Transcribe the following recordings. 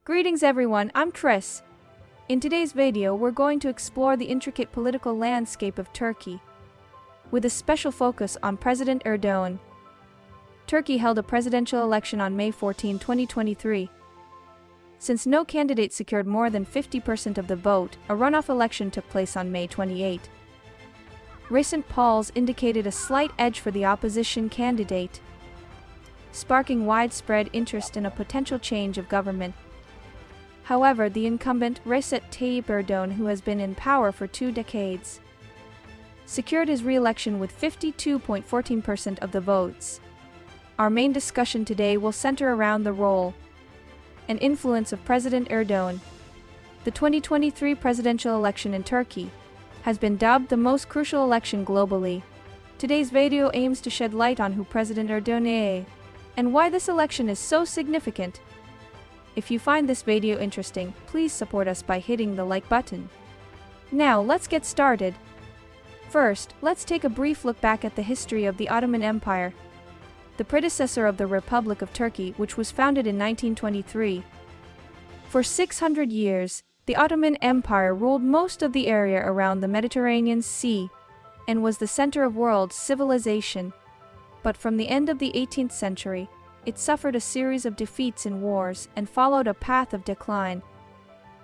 Greetings everyone, I'm Chris. In today's video we're going to explore the intricate political landscape of Turkey, with a special focus on President Erdoğan. Turkey held a presidential election on May 14, 2023. Since no candidate secured more than 50% of the vote, a runoff election took place on May 28. Recent polls indicated a slight edge for the opposition candidate, sparking widespread interest in a potential change of government. However, the incumbent, Recep Tayyip Erdoğan, who has been in power for 2 decades, secured his re-election with 52.14% of the votes. Our main discussion today will center around the role and influence of President Erdoğan. The 2023 presidential election in Turkey has been dubbed the most crucial election globally. Today's video aims to shed light on who President Erdoğan is and why this election is so significant. If you find this video interesting, please support us by hitting the like button. Now, let's get started. First, let's take a brief look back at the history of the Ottoman Empire, the predecessor of the Republic of Turkey, which was founded in 1923. For 600 years, the Ottoman Empire ruled most of the area around the Mediterranean Sea and was the center of world civilization. But from the end of the 18th century, it suffered a series of defeats in wars and followed a path of decline.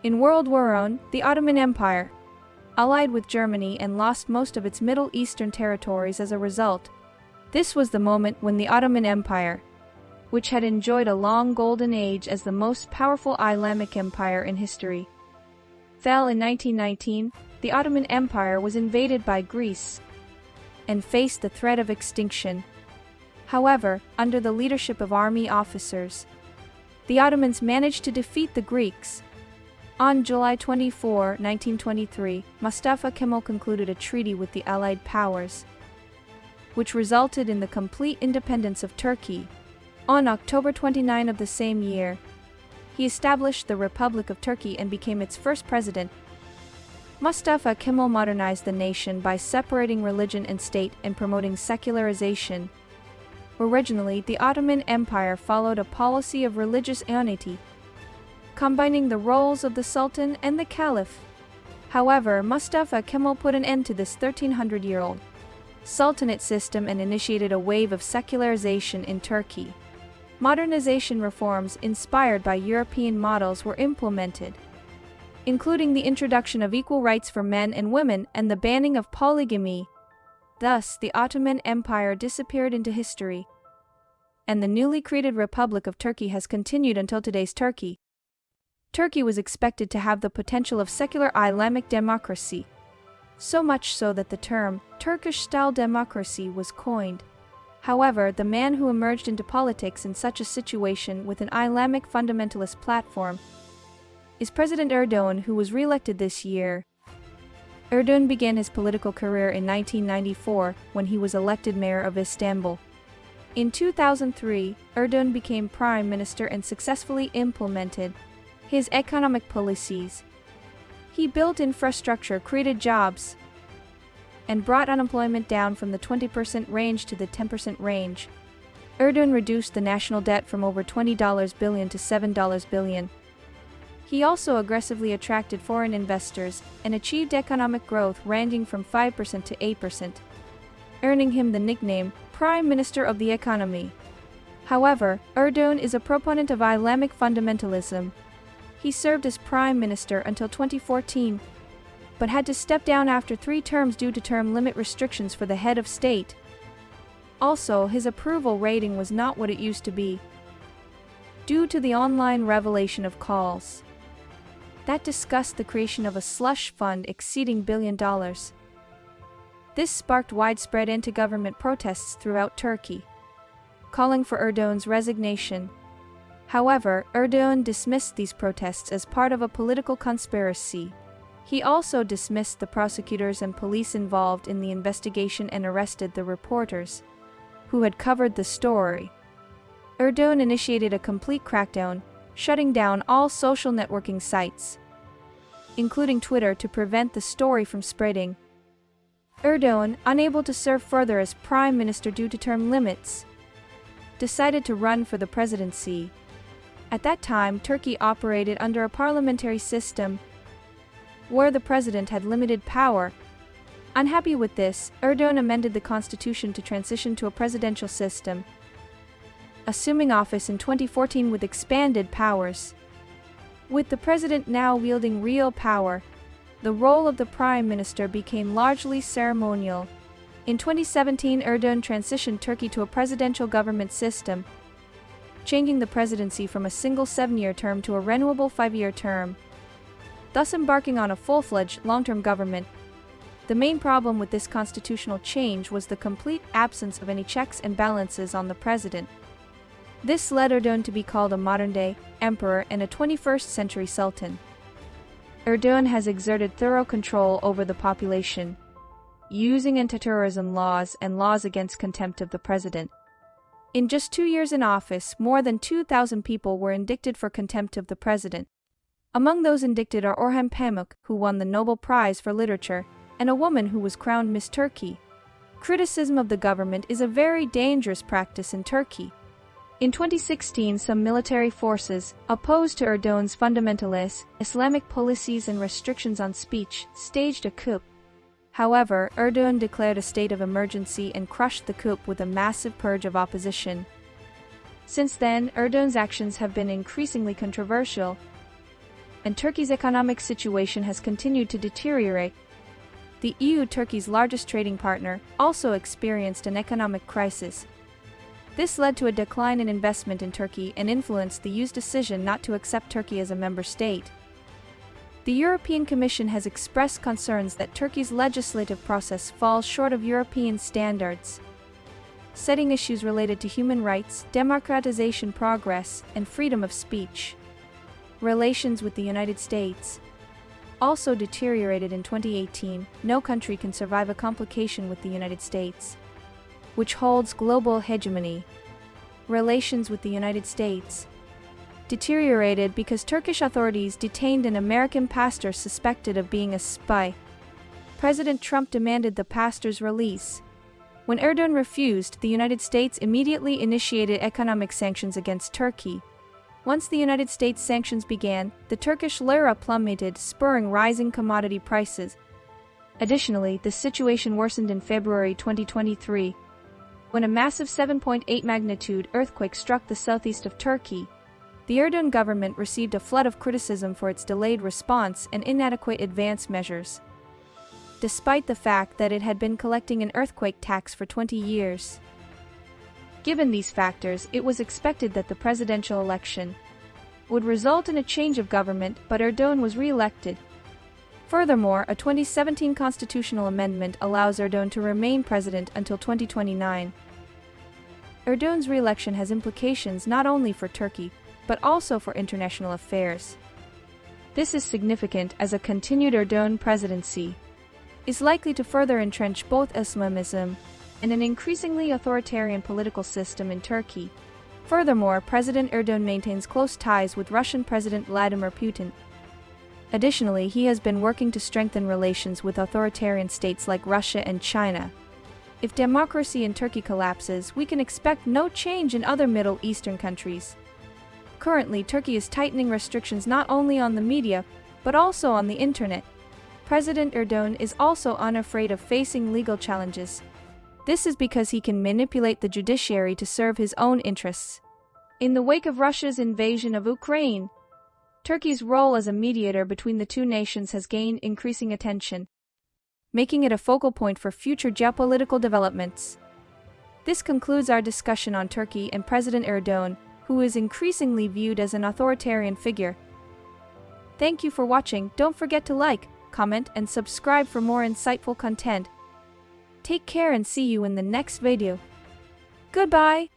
In World War I, the Ottoman Empire allied with Germany and lost most of its Middle Eastern territories as a result. This was the moment when the Ottoman Empire, which had enjoyed a long golden age as the most powerful Islamic empire in history, fell in 1919. The Ottoman Empire was invaded by Greece and faced the threat of extinction. However, under the leadership of army officers, the Ottomans managed to defeat the Greeks. On July 24, 1923, Mustafa Kemal concluded a treaty with the Allied powers, which resulted in the complete independence of Turkey. On October 29 of the same year, he established the Republic of Turkey and became its first president. Mustafa Kemal modernized the nation by separating religion and state and promoting secularization. Originally, the Ottoman Empire followed a policy of religious unity, combining the roles of the Sultan and the Caliph. However, Mustafa Kemal put an end to this 1300-year-old sultanate system and initiated a wave of secularization in Turkey. Modernization reforms inspired by European models were implemented, including the introduction of equal rights for men and women and the banning of polygamy. Thus, the Ottoman Empire disappeared into history, and the newly created Republic of Turkey has continued until today's Turkey. Turkey was expected to have the potential of secular Islamic democracy, so much so that the term Turkish-style democracy was coined. However, the man who emerged into politics in such a situation with an Islamic fundamentalist platform is President Erdoğan, who was re-elected this year. Erdoğan began his political career in 1994 when he was elected mayor of Istanbul. In 2003, Erdoğan became prime minister and successfully implemented his economic policies. He built infrastructure, created jobs, and brought unemployment down from the 20% range to the 10% range. Erdoğan reduced the national debt from over $20 billion to $7 billion. He also aggressively attracted foreign investors and achieved economic growth ranging from 5% to 8%, earning him the nickname Prime Minister of the Economy. However, Erdoğan is a proponent of Islamic fundamentalism. He served as prime minister until 2014, but had to step down after 3 terms due to term limit restrictions for the head of state. Also, his approval rating was not what it used to be, due to the online revelation of calls that discussed the creation of a slush fund exceeding $1 billion. This sparked widespread anti-government protests throughout Turkey, calling for Erdoğan's resignation. However, Erdoğan dismissed these protests as part of a political conspiracy. He also dismissed the prosecutors and police involved in the investigation and arrested the reporters who had covered the story. Erdoğan initiated a complete crackdown, shutting down all social networking sites, including Twitter, to prevent the story from spreading. Erdoğan, unable to serve further as prime minister due to term limits, decided to run for the presidency. At that time, Turkey operated under a parliamentary system where the president had limited power. Unhappy with this, Erdoğan amended the constitution to transition to a presidential system, assuming office in 2014 with expanded powers. With the president now wielding real power, the role of the prime minister became largely ceremonial. In 2017, Erdoğan transitioned Turkey to a presidential government system, changing the presidency from a single 7-year term to a renewable 5-year term, thus embarking on a full-fledged long-term government. The main problem with this constitutional change was the complete absence of any checks and balances on the president. This led Erdoğan to be called a modern-day emperor and a 21st-century sultan. Erdoğan has exerted thorough control over the population, using anti-terrorism laws and laws against contempt of the president. In just 2 years in office, more than 2,000 people were indicted for contempt of the president. Among those indicted are Orhan Pamuk, who won the Nobel Prize for Literature, and a woman who was crowned Miss Turkey. Criticism of the government is a very dangerous practice in Turkey. In 2016, some military forces, opposed to Erdoğan's fundamentalist, Islamic policies and restrictions on speech, staged a coup. However, Erdoğan declared a state of emergency and crushed the coup with a massive purge of opposition. Since then, Erdoğan's actions have been increasingly controversial, and Turkey's economic situation has continued to deteriorate. The EU, Turkey's largest trading partner, also experienced an economic crisis. This led to a decline in investment in Turkey and influenced the EU's decision not to accept Turkey as a member state. The European Commission has expressed concerns that Turkey's legislative process falls short of European standards, setting issues related to human rights, democratization progress, and freedom of speech. Relations with the United States also deteriorated in 2018. No country can survive a complication with the United States, which holds global hegemony. Relations with the United States deteriorated because Turkish authorities detained an American pastor suspected of being a spy. President Trump demanded the pastor's release. When Erdoğan refused, the United States immediately initiated economic sanctions against Turkey. Once the United States sanctions began, the Turkish lira plummeted, spurring rising commodity prices. Additionally, the situation worsened in February 2023, when a massive 7.8 magnitude earthquake struck the southeast of Turkey. The Erdoğan government received a flood of criticism for its delayed response and inadequate advance measures, despite the fact that it had been collecting an earthquake tax for 20 years. Given these factors, it was expected that the presidential election would result in a change of government, but Erdoğan was re-elected. Furthermore, a 2017 constitutional amendment allows Erdoğan to remain president until 2029. Erdoğan's re-election has implications not only for Turkey, but also for international affairs. This is significant as a continued Erdoğan presidency is likely to further entrench both Islamism and an increasingly authoritarian political system in Turkey. Furthermore, President Erdoğan maintains close ties with Russian President Vladimir Putin. Additionally, he has been working to strengthen relations with authoritarian states like Russia and China. If democracy in Turkey collapses, we can expect no change in other Middle Eastern countries. Currently, Turkey is tightening restrictions not only on the media, but also on the internet. President Erdoğan is also unafraid of facing legal challenges. This is because he can manipulate the judiciary to serve his own interests. In the wake of Russia's invasion of Ukraine, Turkey's role as a mediator between the two nations has gained increasing attention, making it a focal point for future geopolitical developments. This concludes our discussion on Turkey and President Erdoğan, who is increasingly viewed as an authoritarian figure. Thank you for watching. Don't forget to like, comment, and subscribe for more insightful content. Take care and see you in the next video. Goodbye!